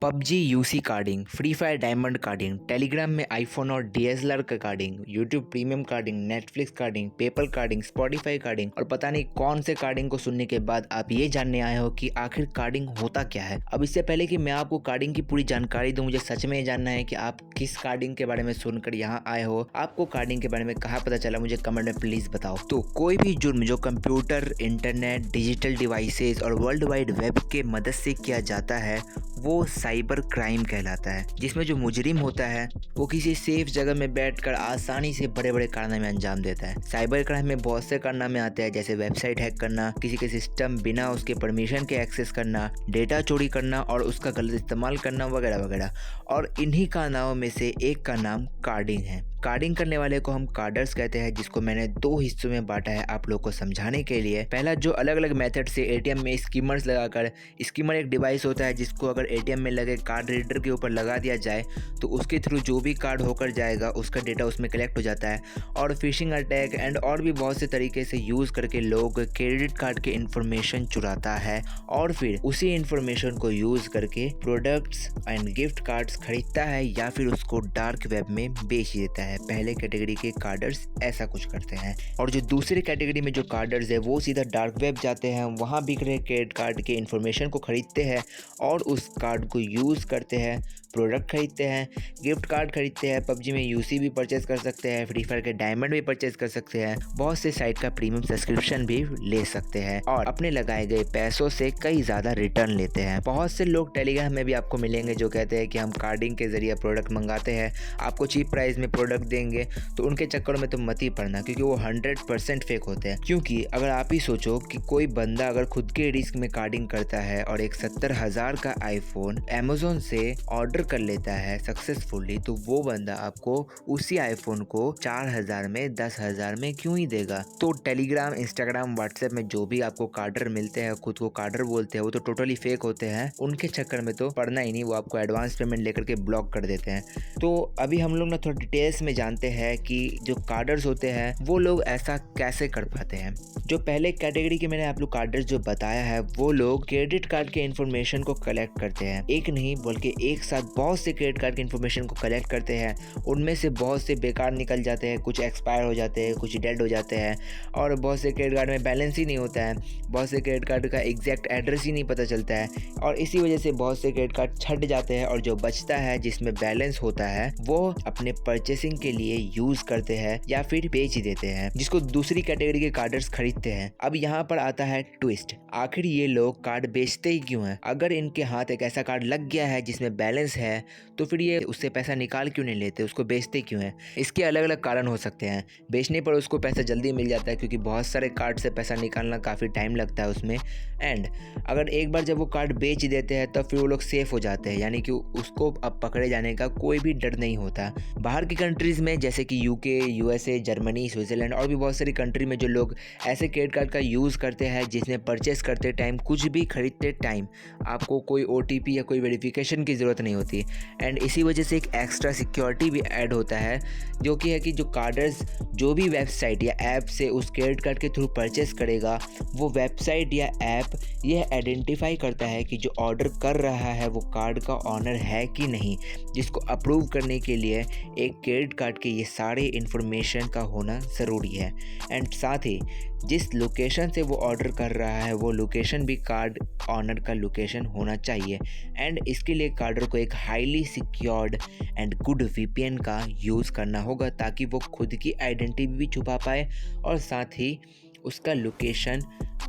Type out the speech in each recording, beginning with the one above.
PUBG UC carding, free fire diamond carding, Telegram में iPhone और DSLR का carding, YouTube premium carding, Netflix carding, PayPal carding, Spotify carding और पता नहीं कौन से कार्डिंग को सुनने के बाद आप ये जानने आए हो कि आखिर कार्डिंग होता क्या है। अब इससे पहले कि मैं आपको कार्डिंग की पूरी जानकारी दूं, मुझे सच में ये जानना है कि आप किस कार्डिंग के बारे में सुनकर यहाँ आए हो। आपको कार्डिंग के बारे में कहाँ पता चला, मुझे कमेंट में प्लीज बताओ। तो कोई भी जुर्म जो कंप्यूटर, इंटरनेट, डिजिटल डिवाइसेस और वर्ल्ड वाइड वेब के मदद से किया जाता है वो साइबर क्राइम कहलाता है, जिसमें जो मुजरिम होता है वो किसी सेफ जगह में बैठकर आसानी से बड़े बड़े कारनामे अंजाम देता है। साइबर क्राइम में बहुत से कारनामे आते हैं, जैसे वेबसाइट हैक करना, किसी के सिस्टम बिना उसके परमिशन के एक्सेस करना, डेटा चोरी करना और उसका गलत इस्तेमाल करना वगैरह वगैरह। और इन्हीं कारनामों में से एक का नाम कार्डिंग है। कार्डिंग करने वाले को हम कार्डर्स कहते हैं, जिसको मैंने दो हिस्सों में बांटा है आप लोगों को समझाने के लिए। पहला, जो अलग अलग मेथड से एटीएम में स्कीमर्स लगाकर, स्कीमर एक डिवाइस होता है जिसको अगर एटीएम में लगे कार्ड रीडर के ऊपर लगा दिया जाए तो उसके थ्रू जो भी कार्ड होकर जाएगा उसका डेटा उसमें कलेक्ट हो जाता है। और फिशिंग अटैक एंड और भी बहुत से तरीके से यूज़ करके लोग क्रेडिट कार्ड के इंफॉर्मेशन चुराता है और फिर उसी इंफॉर्मेशन को यूज़ करके प्रोडक्ट्स एंड गिफ्ट कार्ड्स खरीदता है या फिर उसको डार्क वेब में बेच देता है। पहले कैटेगरी के कार्डर्स ऐसा कुछ करते हैं, और जो दूसरी कैटेगरी में जो कार्डर्स है वो सीधा डार्क वेब जाते हैं, वहाँ बिक रहे क्रेडिट कार्ड के इंफॉर्मेशन को खरीदते हैं और उस कार्ड को यूज़ करते हैं, प्रोडक्ट खरीदते हैं, गिफ्ट कार्ड खरीदते हैं, पबजी में यूसी भी परचेज कर सकते हैं, फ्री फायर के डायमंड भी परचेज कर सकते हैं, बहुत से साइट का प्रीमियम सब्सक्रिप्शन भी ले सकते हैं और अपने लगाए गए पैसों से कई ज़्यादा रिटर्न लेते हैं। बहुत से लोग टेलीग्राम में भी आपको मिलेंगे जो कहते हैं कि हम कार्डिंग के जरिए प्रोडक्ट मंगाते हैं, आपको चीप प्राइस में प्रोडक्ट देंगे। तो उनके चक्कर में तो मत ही पड़ना, क्योंकि वो 100% फेक होते हैं। क्योंकि अगर आप ही सोचो कि कोई बंदा अगर खुद के रिस्क में कार्डिंग करता है और एक 70,000 का आईफोन अमेजोन से ऑर्डर कर लेता है सक्सेसफुली, तो वो बंदा आपको उसी आईफोन को 4,000 में 10,000 में क्यों ही देगा। तो टेलीग्राम, इंस्टाग्राम, व्हाट्सएप में जो भी आपको कार्डर मिलते हैं, खुद को कार्डर बोलते हैं, वो तो टोटली फेक होते हैं। उनके चक्कर में तो पड़ना ही नहीं, वो आपको एडवांस पेमेंट लेकर के ब्लॉक कर देते हैं। तो अभी हम लोग ना थोड़ा डिटेल्स में जानते हैं कि जो कार्डर्स होते हैं वो लोग ऐसा कैसे कर पाते हैं। जो पहले कैटेगरी के मैंने आप लोग कार्डर्स जो बताया है, वो लोग क्रेडिट कार्ड के इन्फॉर्मेशन को कलेक्ट करते हैं। एक नहीं बल्कि एक साथ बहुत से क्रेडिट कार्ड के इन्फॉर्मेशन को कलेक्ट करते हैं। उनमें से बहुत से बेकार निकल जाते हैं, कुछ एक्सपायर हो जाते हैं, कुछ डेड हो जाते हैं और बहुत से क्रेडिट कार्ड में बैलेंस ही नहीं होता है, बहुत से क्रेडिट कार्ड का एग्जैक्ट एड्रेस ही नहीं पता चलता है और इसी वजह से बहुत से क्रेडिट कार्ड छट जाते हैं और जो बचता है जिसमें बैलेंस होता है वो अपने परचेसिंग के लिए यूज करते हैं या फिर बेच देते हैं, जिसको दूसरी कैटेगरी के कार्डर्स खरीदते हैं। अब यहाँ पर आता है ट्विस्ट, आखिर ये लोग कार्ड बेचते ही क्यों हैं? अगर इनके हाथ एक ऐसा कार्ड लग गया है जिसमें बैलेंस है तो फिर ये उससे पैसा निकाल क्यों नहीं लेते, उसको बेचते क्यों हैं? इसके अलग अलग कारण हो सकते हैं। बेचने पर उसको पैसा जल्दी मिल जाता है क्योंकि बहुत सारे कार्ड से पैसा निकालना काफ़ी टाइम लगता है उसमें। एंड अगर एक बार जब वो कार्ड बेच देते हैं तब फिर वो लोग सेफ हो जाते हैं, यानी कि उसको अब पकड़े जाने का कोई भी डर नहीं होता। बाहर की कंट्रीज़ में जैसे कि यूके, यूएसए, जर्मनी, स्विट्ज़रलैंड और भी बहुत सारी कंट्री में जो लोग ऐसे क्रेडिट कार्ड का यूज़ करते हैं जिसमें परचेस करते टाइम, कुछ भी खरीदते टाइम आपको कोई ओटीपी या कोई वेरिफिकेशन की ज़रूरत नहीं होती। एंड इसी वजह से एक एक्स्ट्रा सिक्योरिटी भी ऐड होता है, जो कि है कि जो कार्डर्स जो भी वेबसाइट या ऐप से उस क्रेडिट कार्ड के थ्रू परचेस करेगा, वो वेबसाइट या ऐप यह आइडेंटिफाई करता है कि जो ऑर्डर कर रहा है वो कार्ड का ऑनर है कि नहीं, जिसको अप्रूव करने के लिए एक क्रेडिट कार्ड के ये सारे इन्फॉर्मेशन का होना ज़रूरी है। एंड साथ ही जिस लोकेशन से वो ऑर्डर कर रहा है वो लोकेशन भी कार्ड ऑनर का लोकेशन होना चाहिए। एंड इसके लिए कार्डर को एक highly secured and good VPN का यूज़ करना होगा ताकि वो खुद की आइडेंटिटी भी छुपा पाए और साथ ही उसका लोकेशन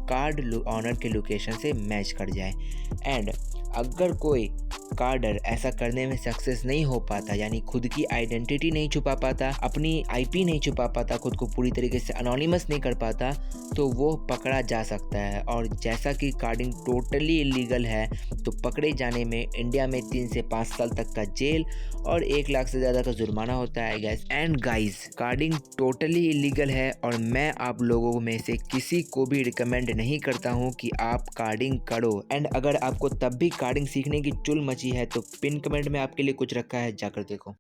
कार्ड ऑनर के लोकेशन से मैच कर जाए। एंड अगर कोई कार्डर ऐसा करने में सक्सेस नहीं हो पाता, यानी खुद की आइडेंटिटी नहीं छुपा पाता, अपनी आईपी नहीं छुपा पाता, खुद को पूरी तरीके से अनोनिमस नहीं कर पाता, तो वो पकड़ा जा सकता है। और जैसा कि कार्डिंग टोटली इलीगल है तो पकड़े जाने में इंडिया में 3 से 5 साल तक का जेल और 1 लाख से ज़्यादा का जुर्माना होता है gas. And guys, carding totally illegal है और मैं आप लोगों में से किसी को भी रिकमेंड नहीं करता हूँ कि आप कार्डिंग करो। एंड अगर आपको तब भी कार्डिंग सीखने की चुल मची है तो पिन कमेंट में आपके लिए कुछ रखा है, जाकर देखो।